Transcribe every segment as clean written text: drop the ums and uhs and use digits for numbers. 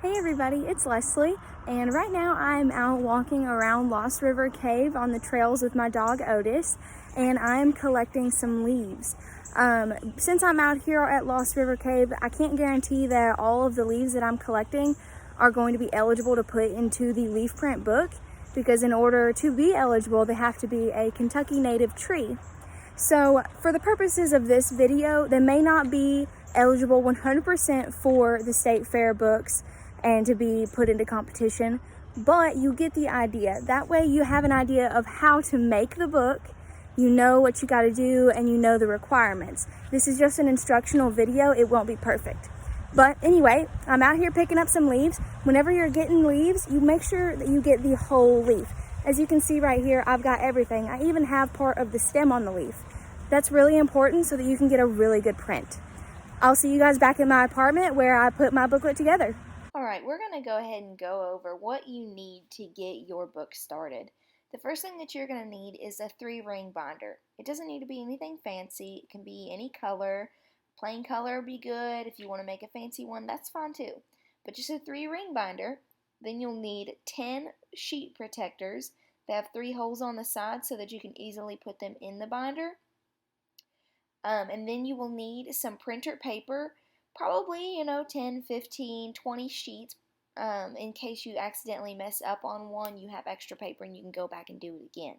Hey everybody, it's Leslie, and right now I'm out walking around Lost River Cave on the trails with my dog Otis, and I'm collecting some leaves. Since I'm out here at Lost River Cave, I can't guarantee that all of the leaves that I'm collecting are going to be eligible to put into the leaf print book, because in order to be eligible, they have to be a Kentucky native tree. So for the purposes of this video, they may not be eligible 100% for the state fair books and to be put into competition, but you get the idea. That way you have an idea of how to make the book, you know what you got to do, and you know the requirements. This is just an instructional video. It won't be perfect. But anyway, I'm out here picking up some leaves. Whenever you're getting leaves, you make sure that you get the whole leaf. As you can see right here, I've got everything. I even have part of the stem on the leaf. That's really important so that you can get a really good print. I'll see you guys back in my apartment where I put my booklet together. Alright, we're going to go ahead and go over what you need to get your book started. The first thing that you're going to need is a 3-ring binder. It doesn't need to be anything fancy. It can be any color. Plain color would be good. If you want to make a fancy one, that's fine too. But just a 3-ring binder. Then you'll need 10 sheet protectors. They have 3 holes on the side so that you can easily put them in the binder. And then you will need some printer paper, probably, 10, 15, 20 sheets. In case you accidentally mess up on one, you have extra paper and you can go back and do it again.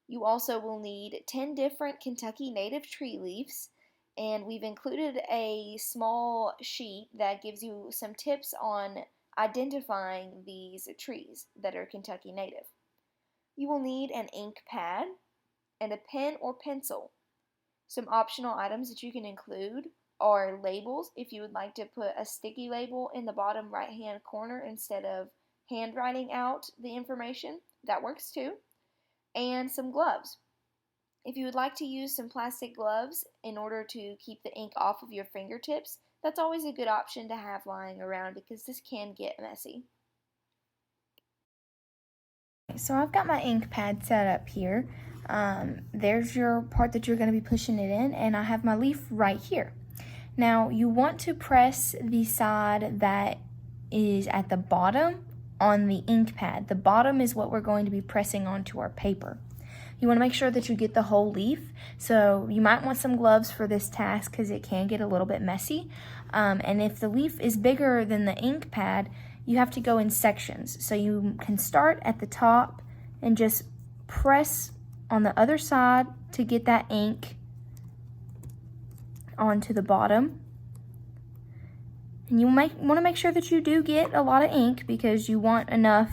You also will need 10 different Kentucky native tree leaves, and we've included a small sheet that gives you some tips on identifying these trees that are Kentucky native. You will need an ink pad and a pen or pencil. Some optional items that you can include are labels, if you would like to put a sticky label in the bottom right hand corner instead of handwriting out the information, that works too, and some gloves. If you would like to use some plastic gloves in order to keep the ink off of your fingertips, that's always a good option to have lying around because this can get messy. So I've got my ink pad set up here. There's your part that you're going to be pushing it in, and I have my leaf right here. Now you want to press the side that is at the bottom on the ink pad. The bottom is what we're going to be pressing onto our paper. You want to make sure that you get the whole leaf, so you might want some gloves for this task because it can get a little bit messy. And if the leaf is bigger than the ink pad, you have to go in sections. So you can start at the top and just press on the other side to get that ink onto the bottom. And you want to make sure that you do get a lot of ink because you want enough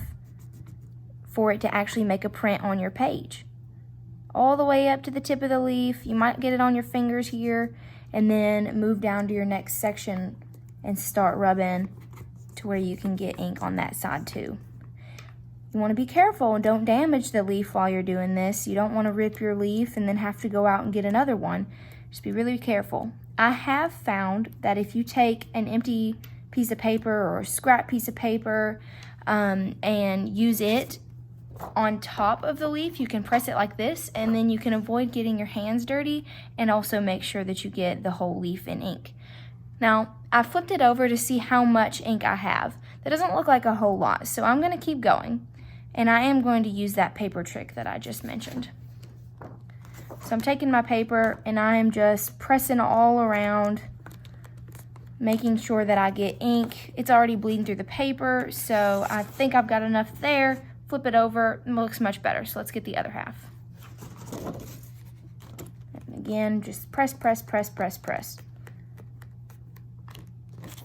for it to actually make a print on your page. All the way up to the tip of the leaf. You might get it on your fingers here, and then move down to your next section and start rubbing to where you can get ink on that side too. You want to be careful and don't damage the leaf while you're doing this. You don't want to rip your leaf and then have to go out and get another one. Just be really careful. I have found that if you take an empty piece of paper or a scrap piece of paper and use it on top of the leaf, you can press it like this, and then you can avoid getting your hands dirty and also make sure that you get the whole leaf in ink. Now, I flipped it over to see how much ink I have. That doesn't look like a whole lot, so I'm going to keep going. And I am going to use that paper trick that I just mentioned. So I'm taking my paper and I am just pressing all around, making sure that I get ink. It's already bleeding through the paper, so I think I've got enough there. Flip it over, it looks much better. So let's get the other half. And again, just press, press, press, press, press.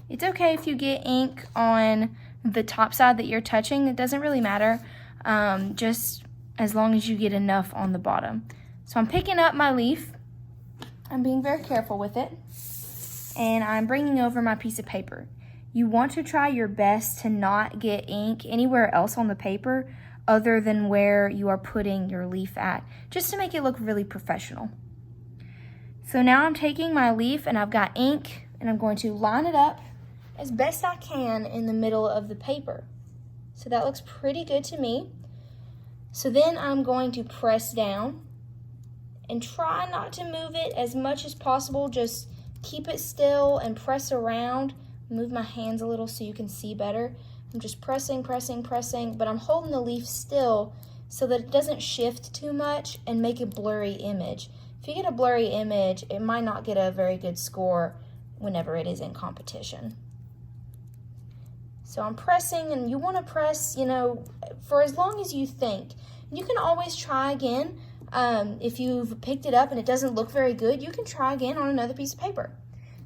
It's okay if you get ink on the top side that you're touching. It doesn't really matter, just as long as you get enough on the bottom. So I'm picking up my leaf. I'm being very careful with it. And I'm bringing over my piece of paper. You want to try your best to not get ink anywhere else on the paper other than where you are putting your leaf at, just to make it look really professional. So now I'm taking my leaf and I've got ink, and I'm going to line it up as best I can in the middle of the paper. So that looks pretty good to me. So then I'm going to press down and try not to move it as much as possible. Just keep it still and press around Move my hands a little so you can see better. I'm just pressing, but I'm holding the leaf still so that it doesn't shift too much and make a blurry image. If you get a blurry image, it might not get a very good score whenever it is in competition. So I'm pressing, and you want to press, for as long as you think. You can always try again. If you've picked it up and it doesn't look very good, you can try again on another piece of paper.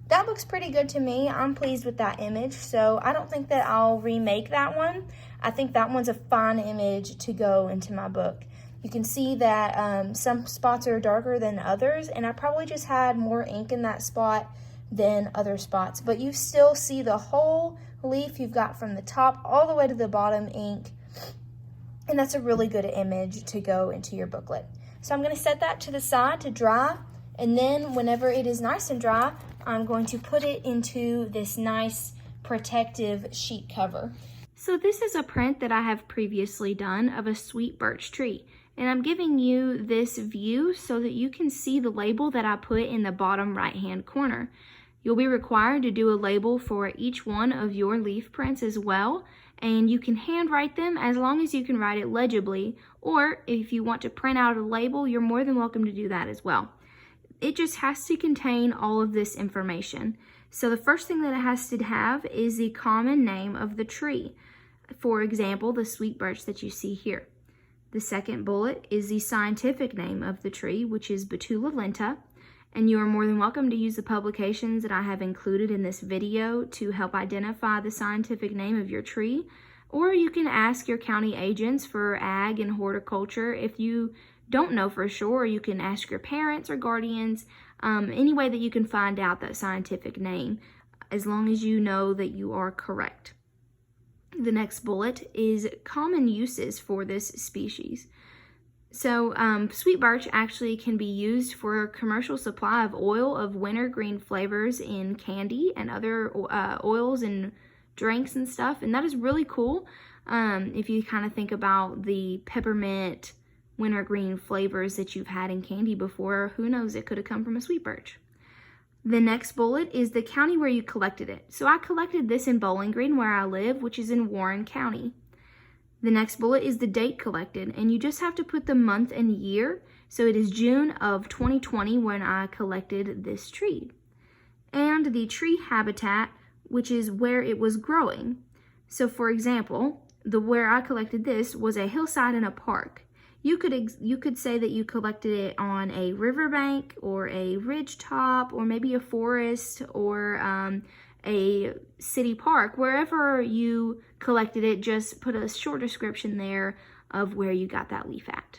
That looks pretty good to me. I'm pleased with that image, so I don't think that I'll remake that one. I think that one's a fine image to go into my book. You can see that some spots are darker than others, and I probably just had more ink in that spot than other spots, but you still see the whole leaf. You've got from the top all the way to the bottom ink, and that's a really good image to go into your booklet. So I'm going to set that to the side to dry, and then whenever it is nice and dry, I'm going to put it into this nice protective sheet cover. So this is a print that I have previously done of a sweet birch tree, and I'm giving you this view so that you can see the label that I put in the bottom right hand corner. You'll be required to do a label for each one of your leaf prints as well, and you can handwrite them as long as you can write it legibly, or if you want to print out a label, you're more than welcome to do that as well. It just has to contain all of this information. So the first thing that it has to have is the common name of the tree. For example, the sweet birch that you see here. The second bullet is the scientific name of the tree, which is Betula lenta. And you are more than welcome to use the publications that I have included in this video to help identify the scientific name of your tree. Or you can ask your county agents for ag and horticulture. If you don't know for sure, you can ask your parents or guardians, any way that you can find out that scientific name, as long as you know that you are correct. The next bullet is common uses for this species. So sweet birch actually can be used for a commercial supply of oil of wintergreen flavors in candy and other oils and drinks and stuff, and that is really cool. If you kind of think about the peppermint wintergreen flavors that you've had in candy before, who knows, it could have come from a sweet birch. The next bullet is the county where you collected it. So I collected this in Bowling Green, where I live, which is in Warren County. The next bullet is the date collected, and you just have to put the month and year. So it is June of 2020 when I collected this tree. And the tree habitat, which is where it was growing. So for example, where I collected this was a hillside in a park. You could say that you collected it on a riverbank or a ridge top or maybe a forest or a city park. Wherever you collected it, just put a short description there of where you got that leaf at.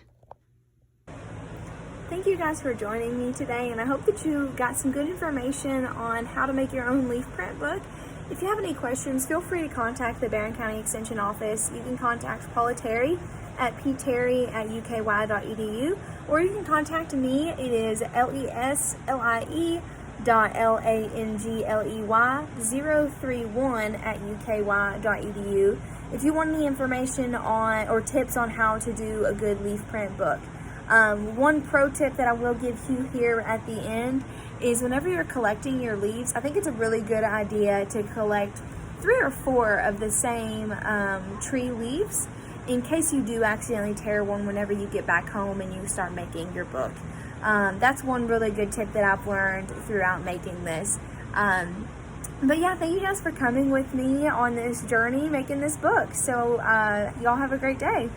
Thank you guys for joining me today, and I hope that you got some good information on how to make your own leaf print book. If you have any questions, feel free to contact the Barron County Extension Office. You can contact Paula Terry at pterry@uky.edu, or you can contact me. It is leslie.langley031@uky.edu if you want any information on or tips on how to do a good leaf print book. One pro tip that I will give you here at the end is whenever you're collecting your leaves, I think it's a really good idea to collect 3 or 4 of the same tree leaves in case you do accidentally tear one whenever you get back home and you start making your book. That's one really good tip that I've learned throughout making this. But yeah, thank you guys for coming with me on this journey making this book. So y'all have a great day.